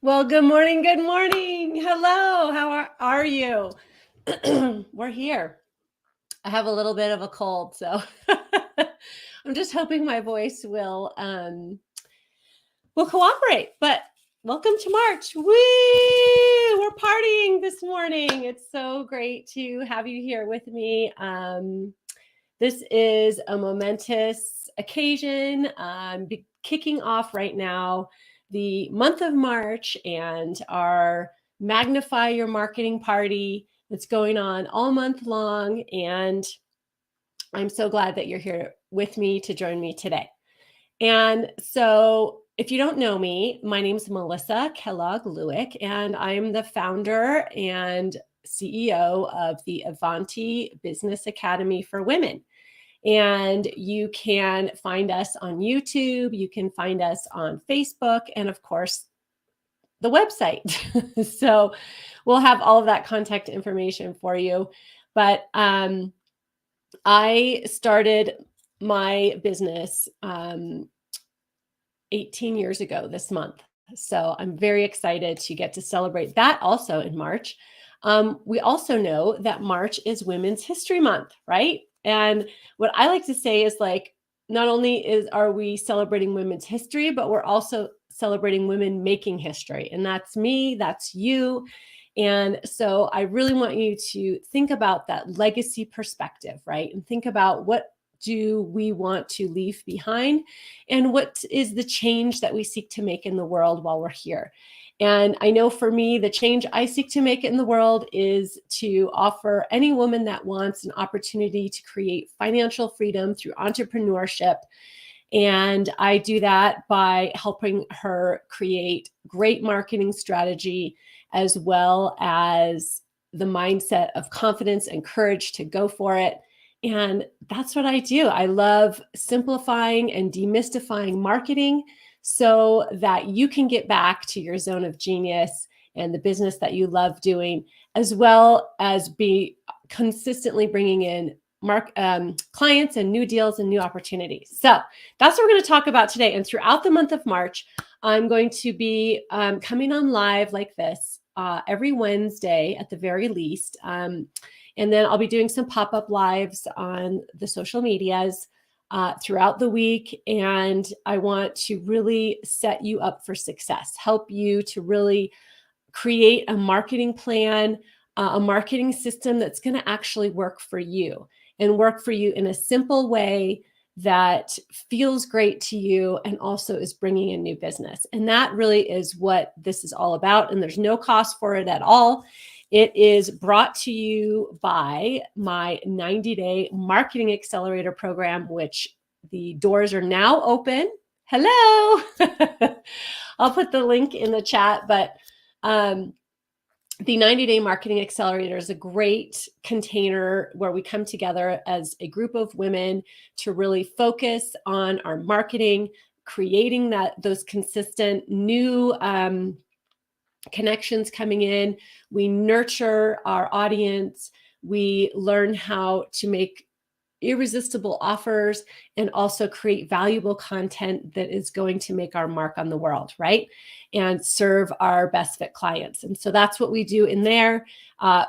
Well, good morning. Good morning. Hello. How are you? We're here. I have a little bit of a cold, so I'm just hoping my voice will cooperate. But welcome to March. Woo! We're partying this morning. It's so great to have you here with me. This is a momentous occasion. Kicking off right now the month of March and our Magnify Your Marketing Party that's going on all month long. And I'm so glad that you're here with me to join me today. And so, if you don't know me, my name is Melissa Kellogg-Lewick, and I'm the founder and CEO of the Avanti Business Academy for Women. And you can find us on YouTube, you can find us on Facebook, and of course, the website. So we'll have all of that contact information for you. But I started my business 18 years ago this month. So I'm very excited to get to celebrate that also in March. We also know that March is Women's History Month, right? And what I like to say is not only are we celebrating women's history, but we're also celebrating women making history. And that's me, that's you. And so I really want you to think about that legacy perspective, right? And think about what do we want to leave behind and what is the change that we seek to make in the world while we're here. And I know for me, the change I seek to make in the world is to offer any woman that wants an opportunity to create financial freedom through entrepreneurship. And I do that by helping her create great marketing strategy, as well as the mindset of confidence and courage to go for it. And that's what I do. I love simplifying and demystifying marketing so that you can get back to your zone of genius and the business that you love doing, as well as be consistently bringing in clients and new deals and new opportunities. So that's what we're going to talk about today. And throughout the month of March, I'm going to be coming on live like this every Wednesday at the very least. And then I'll be doing some pop-up lives on the social medias throughout the week. And I want to really set you up for success, help you to really create a marketing plan, a marketing system that's going to actually work for you and work for you in a simple way that feels great to you and also is bringing in new business. And that really is what this is all about. And there's no cost for it at all. It is brought to you by my 90-day Marketing Accelerator program, which the doors are now open. Hello. I'll put the link in the chat, but the 90-day Marketing Accelerator is a great container where we come together as a group of women to really focus on our marketing, creating those consistent new connections coming in. We nurture our audience. We learn how to make irresistible offers and also create valuable content that is going to make our mark on the world, right? And serve our best fit clients. And so that's what we do in there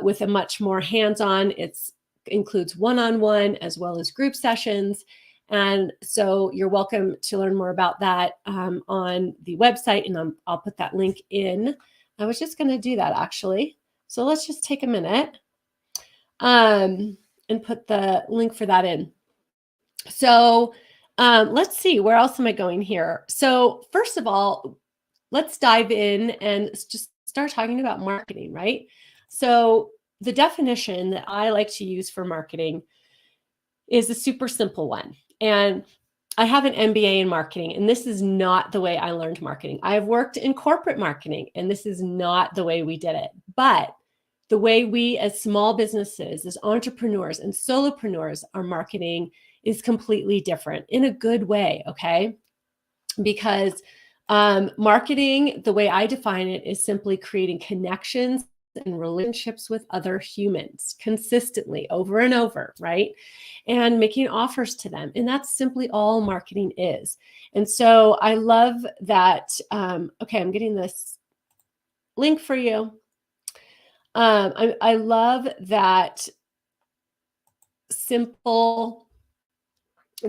with a much more hands-on. It includes one-on-one as well as group sessions. And so you're welcome to learn more about that on the website. And I'll put that link in. I was just going to do that actually. So let's just take a minute and put the link for that in. So let's see, where else am I going here? So first of all, let's dive in and just start talking about marketing, right? So the definition that I like to use for marketing is a super simple one. And I have an MBA in marketing, and this is not the way I learned marketing. I have worked in corporate marketing, and this is not the way we did it. But the way we as small businesses, as entrepreneurs and solopreneurs are marketing is completely different in a good way, okay? Because marketing, the way I define it, is simply creating connections and relationships with other humans consistently over and over, right? And making offers to them. And that's simply all marketing is. And so I love that. Okay, I'm getting this link for you. I love that simple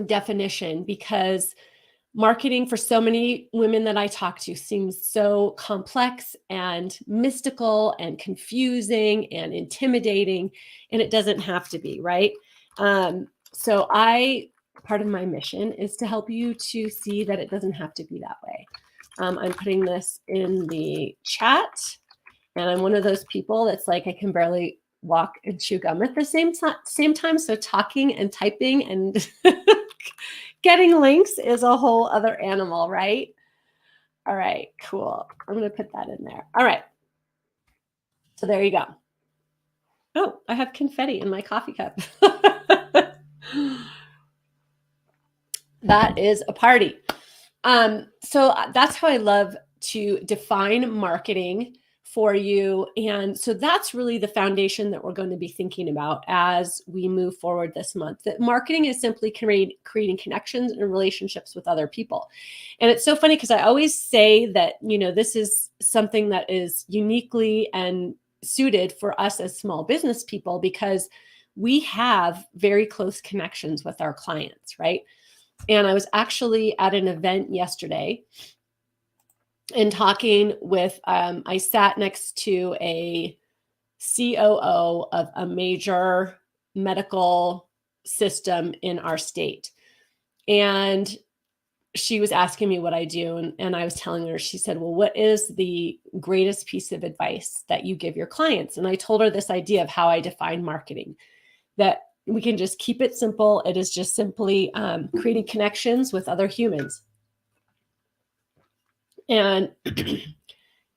definition because marketing for so many women that I talk to seems so complex and mystical and confusing and intimidating, and it doesn't have to be, right? So part of my mission is to help you to see that it doesn't have to be that way. I'm putting this in the chat, and I'm one of those people that's like, I can barely walk and chew gum at the same time. So talking and typing and getting links is a whole other animal, right? All right, cool. I'm going to put that in there. All right. So there you go. Oh, I have confetti in my coffee cup. That is a party. So that's how I love to define marketing for you. And so that's really the foundation that we're going to be thinking about as we move forward this month. That marketing is simply creating connections and relationships with other people. And it's so funny because I always say that, this is something that is uniquely and suited for us as small business people because we have very close connections with our clients, right? And I was actually at an event yesterday and talking with, I sat next to a COO of a major medical system in our state. And she was asking me what I do. And I was telling her, she said, well, what is the greatest piece of advice that you give your clients? And I told her this idea of how I define marketing, that we can just keep it simple. It is just simply creating connections with other humans. And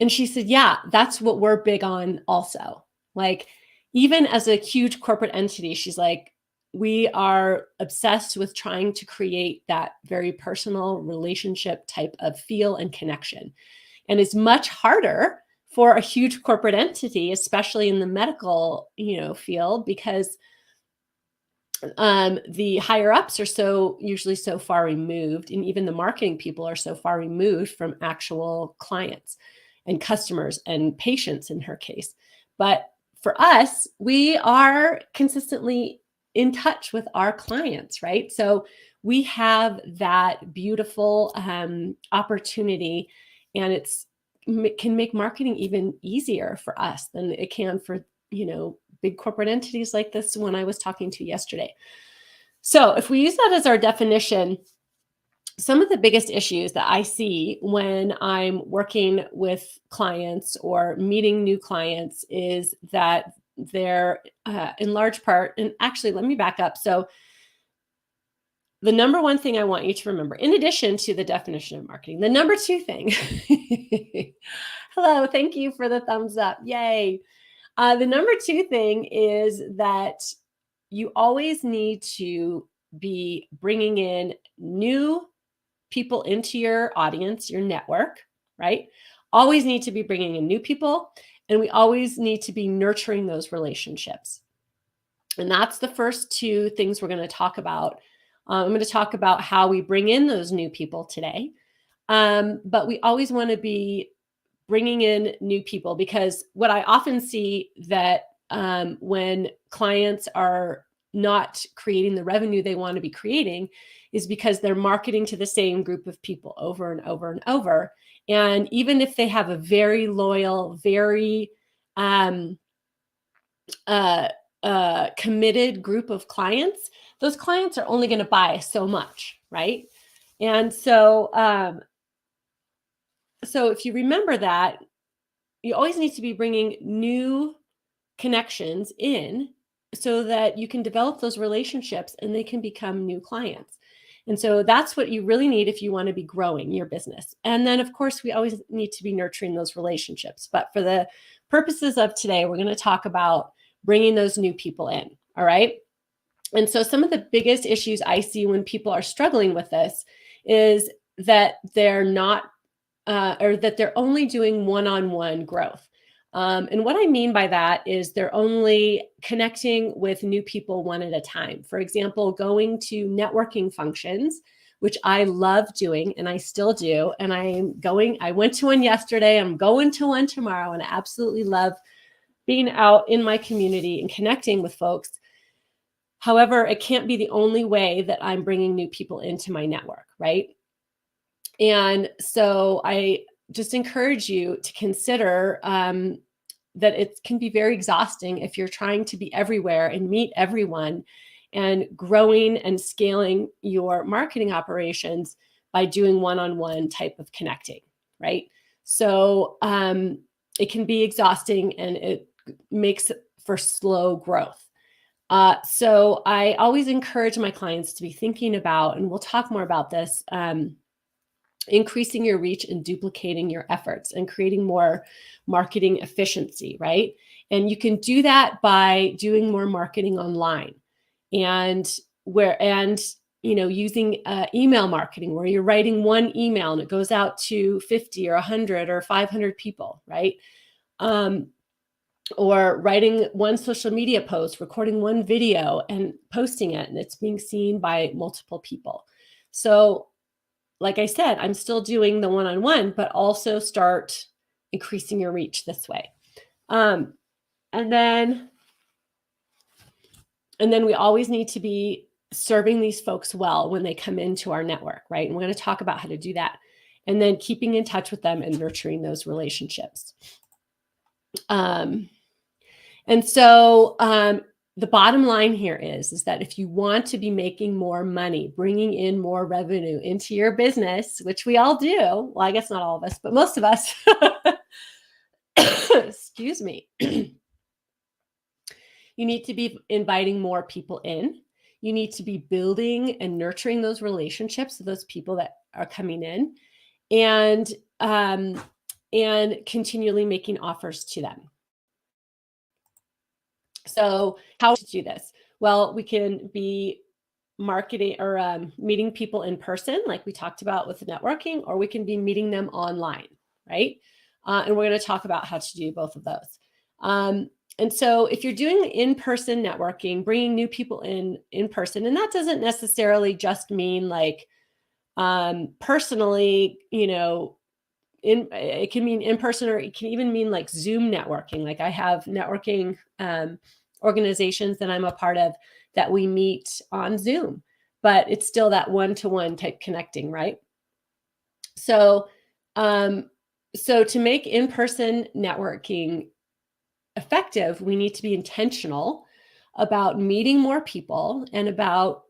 and she said, yeah, that's what we're big on also. Like, even as a huge corporate entity, she's like, we are obsessed with trying to create that very personal relationship type of feel and connection. And it's much harder for a huge corporate entity, especially in the medical, field, because the higher ups are usually so far removed, and even the marketing people are so far removed from actual clients and customers and patients in her case. But for us, we are consistently in touch with our clients, right? So we have that beautiful opportunity, and it can make marketing even easier for us than it can for, big corporate entities like this one I was talking to yesterday. So if we use that as our definition, some of the biggest issues that I see when I'm working with clients or meeting new clients is that they're in large part, and actually, let me back up. So the number one thing I want you to remember, in addition to the definition of marketing, the number two thing, hello, thank you for the thumbs up. Yay. The number two thing is that you always need to be bringing in new people into your audience, your network, right? Always need to be bringing in new people, and we always need to be nurturing those relationships. And that's the first two things we're going to talk about. I'm going to talk about how we bring in those new people today. But we always want to be bringing in new people, because what I often see that when clients are not creating the revenue they want to be creating is because they're marketing to the same group of people over and over and over. And even if they have a very loyal, very committed group of clients, those clients are only going to buy so much, right? And so if you remember that, you always need to be bringing new connections in so that you can develop those relationships and they can become new clients. And so that's what you really need if you want to be growing your business. And then, of course, we always need to be nurturing those relationships. But for the purposes of today, we're going to talk about bringing those new people in. All right. And so some of the biggest issues I see when people are struggling with this is that they're not or that they're only doing one-on-one growth. And what I mean by that is they're only connecting with new people one at a time. For example, going to networking functions which I love doing and I still do. And I went to one yesterday, I'm going to one tomorrow, and I absolutely love being out in my community and connecting with folks. However, it can't be the only way that I'm bringing new people into my network, right? And so I just encourage you to consider that it can be very exhausting if you're trying to be everywhere and meet everyone, and growing and scaling your marketing operations by doing one-on-one type of connecting, right? So it can be exhausting, and it makes for slow growth. So I always encourage my clients to be thinking about, and we'll talk more about this, increasing your reach and duplicating your efforts and creating more marketing efficiency, right? And you can do that by doing more marketing online, and using email marketing, where you're writing one email and it goes out to 50 or 100 or 500 people, right? Or writing one social media post, recording one video and posting it, and it's being seen by multiple people. So like I said, I'm still doing the one-on-one, but also start increasing your reach this way. And then we always need to be serving these folks well when they come into our network, right? And we're going to talk about how to do that. And then keeping in touch with them and nurturing those relationships. And so the bottom line here is that if you want to be making more money, bringing in more revenue into your business, which we all do, well, I guess not all of us, but most of us, excuse me, you need to be inviting more people in. You need to be building and nurturing those relationships with those people that are coming in, and continually making offers to them. So how to do this? Well, we can be marketing or meeting people in person, like we talked about with networking, or we can be meeting them online, right? And we're going to talk about how to do both of those. And so if you're doing in-person networking, bringing new people in person, and that doesn't necessarily just mean like personally, it can mean in person, or it can even mean like Zoom networking. Like I have networking organizations that I'm a part of that we meet on Zoom, but it's still that one-to-one type connecting, right? So, to make in-person networking effective, we need to be intentional about meeting more people and about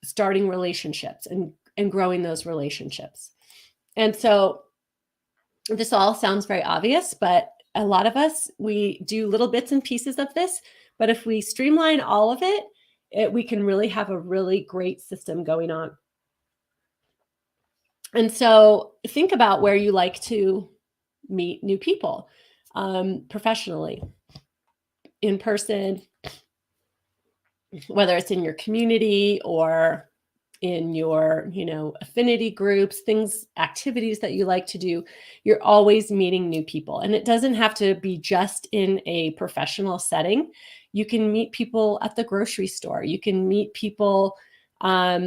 starting relationships and growing those relationships. And so this all sounds very obvious, but a lot of us, we do little bits and pieces of this, but if we streamline all of it, we can really have a really great system going on. And so think about where you like to meet new people, professionally, in person, whether it's in your community or in your, affinity groups, activities that you like to do. You're always meeting new people. And it doesn't have to be just in a professional setting. You can meet people at the grocery store. You can meet people, at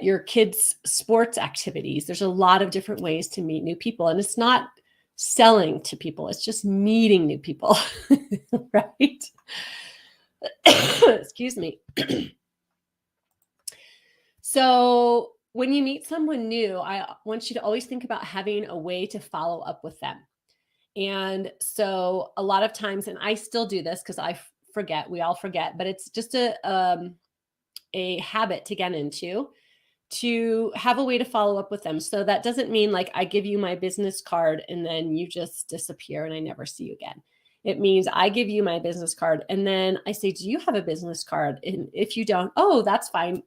your kids' sports activities. There's a lot of different ways to meet new people. And it's not selling to people. It's just meeting new people, right? Excuse me. So when you meet someone new, I want you to always think about having a way to follow up with them. And so a lot of times, and I still do this because I forget, we all forget, but it's just a habit to get into, to have a way to follow up with them. So that doesn't mean like I give you my business card and then you just disappear and I never see you again. It means I give you my business card and then I say, do you have a business card? And if you don't, oh, that's fine.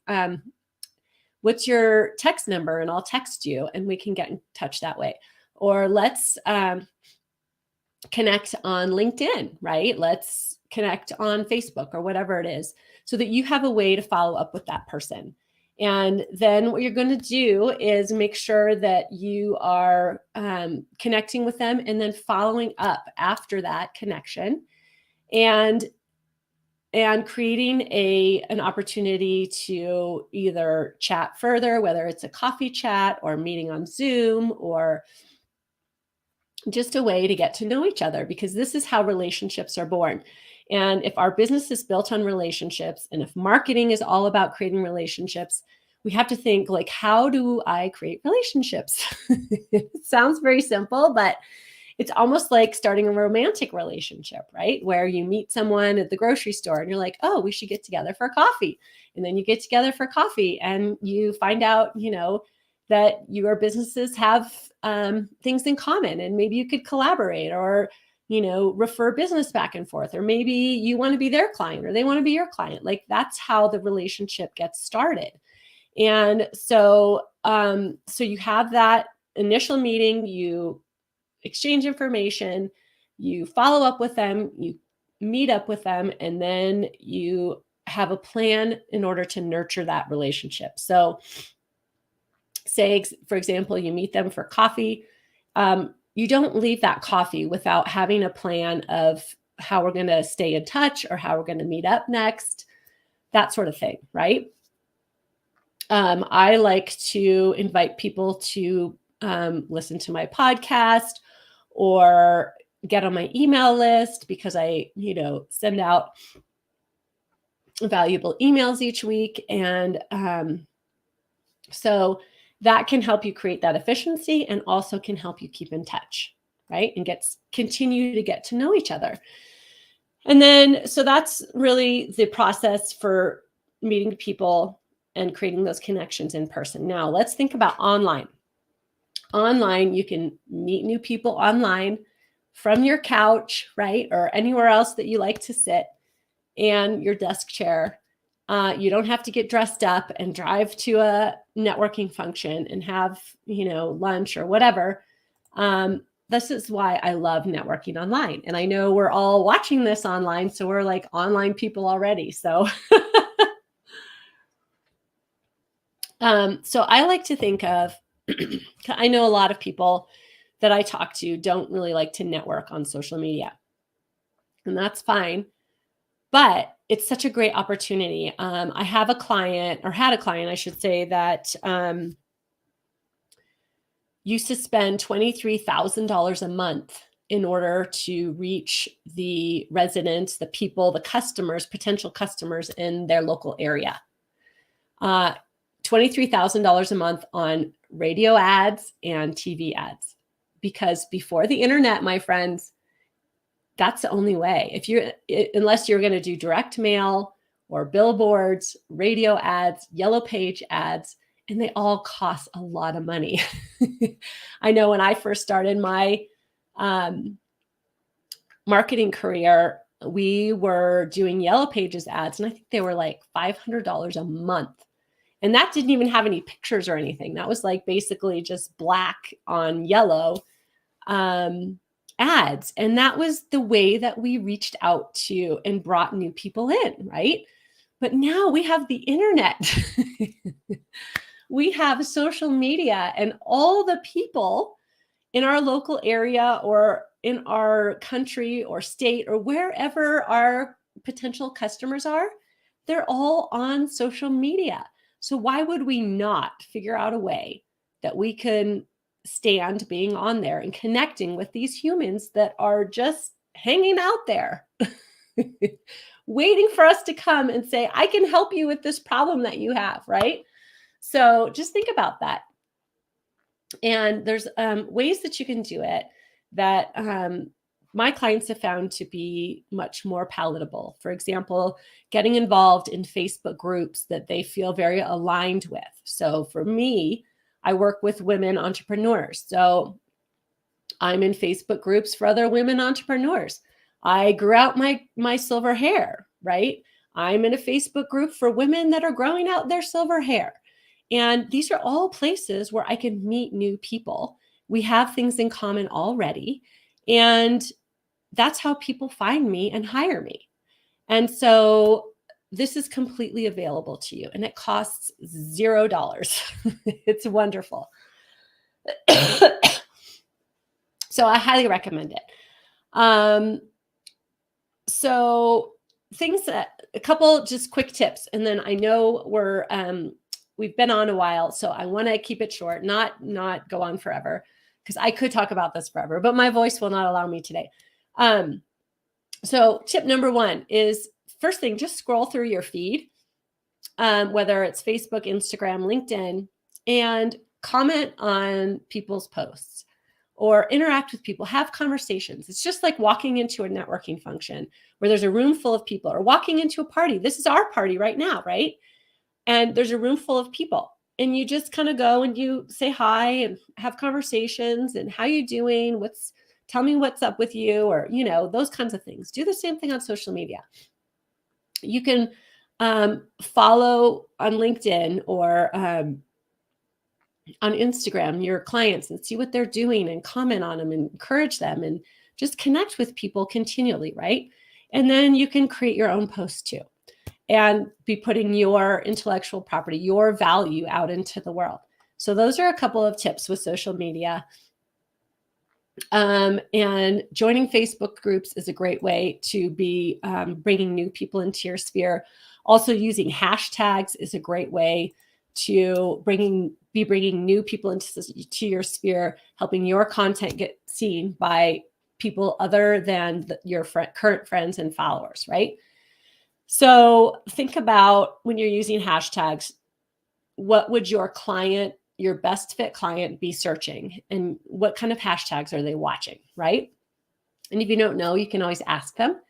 What's your text number? And I'll text you and we can get in touch that way. Or let's connect on LinkedIn, right? Let's connect on Facebook or whatever it is, so that you have a way to follow up with that person. And then what you're going to do is make sure that you are connecting with them and then following up after that connection. And and creating an opportunity to either chat further, whether it's a coffee chat or meeting on Zoom or just a way to get to know each other, because this is how relationships are born. And if our business is built on relationships, and if marketing is all about creating relationships, we have to think like, how do I create relationships? It sounds very simple, but it's almost like starting a romantic relationship, right? Where you meet someone at the grocery store and you're like, oh, we should get together for coffee. And then you get together for coffee and you find out, that your businesses have things in common, and maybe you could collaborate or, refer business back and forth, or maybe you want to be their client or they want to be your client. Like, that's how the relationship gets started. And so you have that initial meeting, you exchange information, you follow up with them, you meet up with them, and then you have a plan in order to nurture that relationship. So say, for example, you meet them for coffee. You don't leave that coffee without having a plan of how we're going to stay in touch or how we're going to meet up next, that sort of thing, right? I like to invite people to listen to my podcast or get on my email list, because I, send out valuable emails each week. And so that can help you create that efficiency, and also can help you keep in touch, right? And continue to get to know each other. And then, so that's really the process for meeting people and creating those connections in person. Now, let's think about online. Online, you can meet new people online from your couch, right? Or anywhere else that you like to sit, and your desk chair. You don't have to get dressed up and drive to a networking function and have, lunch or whatever. This is why I love networking online. And I know we're all watching this online, so we're like online people already. So, so I like to think of, I know a lot of people that I talk to don't really like to network on social media, and that's fine. But it's such a great opportunity. I have a client, or had a client, I should say, that used to spend $23,000 a month in order to reach the residents, the people, the customers, potential customers in their local area. $23,000 a month on radio ads and TV ads. Because before the internet, my friends, that's the only way. Unless you're going to do direct mail or billboards, radio ads, yellow page ads, and they all cost a lot of money. I know when I first started my marketing career, we were doing yellow pages ads, and I think they were like $500 a month. And that didn't even have any pictures or anything. That was like basically just black on yellow ads. And that was the way that we reached out to and brought new people in, right? But now we have the internet. We have social media, and all the people in our local area or in our country or state or wherever our potential customers are, they're all on social media. So why would we not figure out a way that we can stand being on there and connecting with these humans that are just hanging out there, waiting for us to come and say, I can help you with this problem that you have, right? So just think about that. And there's ways that you can do it that my clients have found to be much more palatable. For example, getting involved in Facebook groups that they feel very aligned with. So for me, I work with women entrepreneurs. So I'm in Facebook groups for other women entrepreneurs. I grew out my silver hair, right? I'm in a Facebook group for women that are growing out their silver hair. And these are all places where I can meet new people. We have things in common already. And that's how people find me and hire me. And so this is completely available to you, and it costs $0. It's wonderful. So I highly recommend it. So things that a couple just quick tips, and then I know we've been on a while, so I want to keep it short, not go on forever, because I could talk about this forever, but my voice will not allow me today. So tip number one is, first thing, just scroll through your feed, whether it's Facebook, Instagram, LinkedIn, and comment on people's posts or interact with people, have conversations. It's just like walking into a networking function where there's a room full of people, or walking into a party. This is our party right now, right? And there's a room full of people, and you just kind of go and you say hi and have conversations, and how you doing? Tell me what's up with you, or, those kinds of things. Do the same thing on social media. You can follow on LinkedIn or on Instagram your clients and see what they're doing, and comment on them and encourage them, and just connect with people continually, right? And then you can create your own posts too, and be putting your intellectual property, your value out into the world. So those are a couple of tips with social media. And joining Facebook groups is a great way to be bringing new people into your sphere. Also, using hashtags is a great way to be bringing new people into your sphere, helping your content get seen by people other than your current friends and followers, right? So think about, when you're using hashtags, what would your best fit client be searching, and what kind of hashtags are they watching, right? And if you don't know, you can always ask them.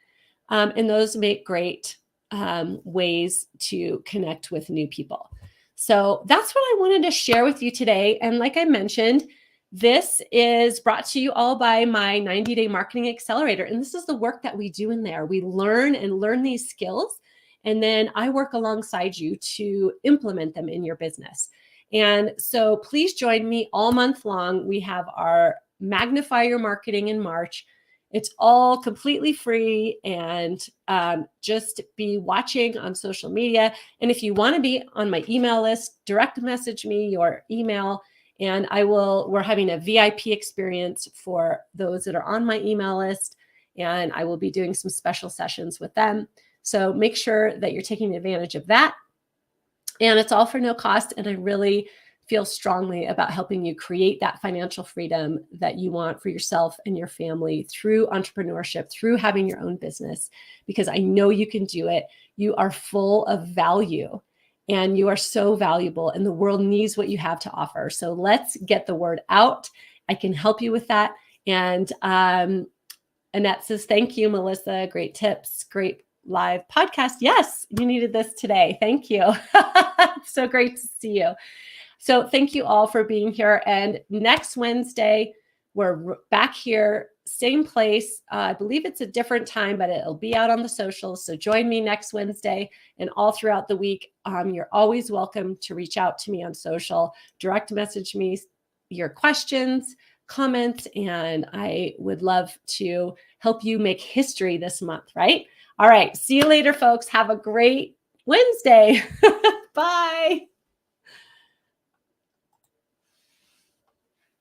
And those make great ways to connect with new people. So that's what I wanted to share with you today. And like I mentioned, this is brought to you all by my 90-day Marketing Accelerator. And this is the work that we do in there. We learn these skills, and then I work alongside you to implement them in your business. And so please join me all month long. We have our Magnify Your Marketing in March. It's all completely free, and just be watching on social media. And if you want to be on my email list, direct message me your email, and we're having a VIP experience for those that are on my email list, and I will be doing some special sessions with them. So make sure that you're taking advantage of that. And it's all for no cost. And I really feel strongly about helping you create that financial freedom that you want for yourself and your family through entrepreneurship, through having your own business, because I know you can do it. You are full of value, and you are so valuable, and the world needs what you have to offer. So let's get the word out. I can help you with that. And Annette says, thank you, Melissa. Great tips. Great live podcast. Yes, you needed this today. Thank you. So great to see you. So thank you all for being here. And next Wednesday, we're back here, same place. I believe it's a different time, but it'll be out on the socials. So join me next Wednesday, and all throughout the week. You're always welcome to reach out to me on social, direct message me your questions, comments, and I would love to help you make history this month, right? All right. See you later, folks. Have a great Wednesday. Bye.